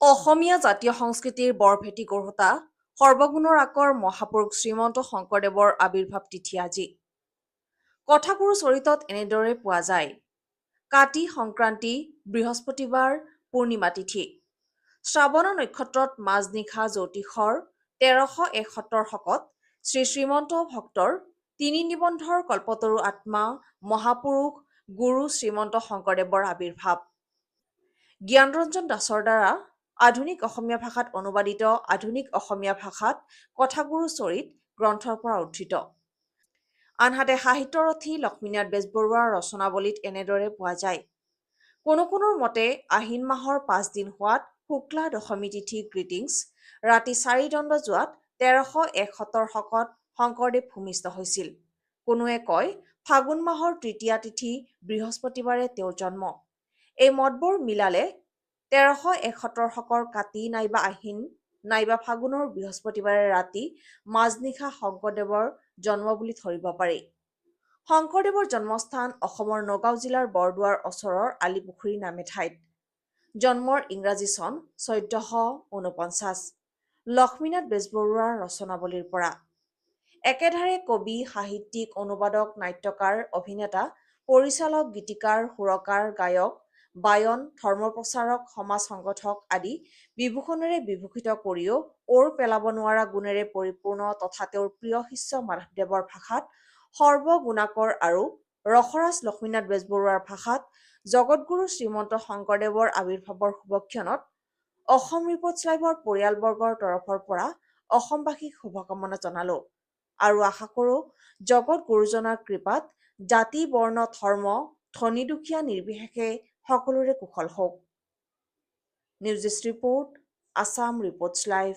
অসমীয়া জাতীয় সংস্কৃতিৰ বৰভেটি গঢ়োতা সৰ্বগুণৰ আকৰ মহাপুৰুষ শ্ৰীমন্ত শংকৰদেৱৰ আৱিৰ্ভাৱ তিথি আজি। কথাগুৰু চৰিতত এনেদৰে পোৱা যায়। কাতি সংক্ৰান্তি বৃহস্পতিবাৰ পূৰ্ণিমা তিথি। শ্ৰাৱণ নক্ষত্ৰত মাজনিশা জ্যোতিষৰ ১৩৭১ শকত শ্ৰীমন্ত ভক্তৰ তিনি নিবন্ধৰ কল্পতৰু আত্মা মহাপুৰুষ গুৰু শ্ৰীমন্ত শংকৰদেৱৰ আৱিৰ্ভাৱ। জ্ঞানৰঞ্জন দাসৰ দ্বাৰা আধুনিক অসমীয়া ভাষাত অনুবাদিত আধুনিক অসমীয়া ভাষাত কথাগুৰু চৰিত গ্ৰন্থৰ পৰা উদ্ধৃত। আনহাতে সাহিত্যৰথী লক্ষ্মীনাথ বেজবৰুৱাৰ ৰচনাৱলীত এনেদৰে পোৱা যায়। কোনো মতে আহিন মাহৰ ৫ দিন হোৱাত শুক্লা দশমী তিথি গ্ৰিটিংছ ৰাতি ৪ দণ্ড যোৱাত ১৩৭১ শকত শংকৰদেৱ ভূমিষ্ঠ হৈছিল। কোনোৱে কয় ফাগুন মাহৰ তৃতীয়া তিথি বৃহস্পতিবাৰে তেওঁৰ জন্ম। এই মতবোৰ মিলালে ১৩৭১ শকৰ কাতি নাইবা আহিন নাইবা ফাগুনৰ বৃহস্পতিবাৰে ৰাতি মাজনিশা শংকৰদেৱৰ জন্ম বুলি ধৰিব পাৰি। শংকৰদেৱৰ জন্মস্থান অসমৰ নগাঁও জিলাৰ বৰদোৱাৰ ওচৰৰ আলিপুখুৰী নামে ঠাইত। জন্মৰ ইংৰাজী চন ১৪৪৯। লক্ষ্মীনাথ বেজবৰুৱাৰ ৰচনাৱলীৰ পৰা। একেধাৰে কবি, সাহিত্যিক, অনুবাদক, নাট্যকাৰ, অভিনেতা, পৰিচালক, গীতিকাৰ, সুৰকাৰ, গায়ক, বায়ন, ধৰ্মপ্ৰচাৰক, সমাজ সংগঠক আদি বিভূষণেৰে বিভূষিত কৰিও ওৰ পেলাব নোৱাৰা গুণেৰে পৰিপূৰ্ণ তথা তেওঁৰ প্ৰিয় শিষ্য মাধৱদেৱৰ ভাষাত সৰ্বগুণাকৰ আৰু ৰসৰাজ লক্ষ্মীনাথ বেজবৰুৱাৰ ভাষাত জগতগুৰু শ্ৰীমন্ত শংকৰদেৱৰ আৱিৰ্ভাৱৰ শুভক্ষণত অসম ৰিপৰ্টছ লাইভৰ পৰিয়ালবৰ্গৰ তৰফৰ পৰা অসমবাসীক শুভকামনা জনালো আৰু আশা কৰোঁ জগত গুৰুজনাৰ কৃপাত জাতি, বৰ্ণ, ধৰ্ম, ধনী দুখীয়া নিৰ্বিশেষে সকলোৰে কুশল হওক। News desk report, Assam reports live.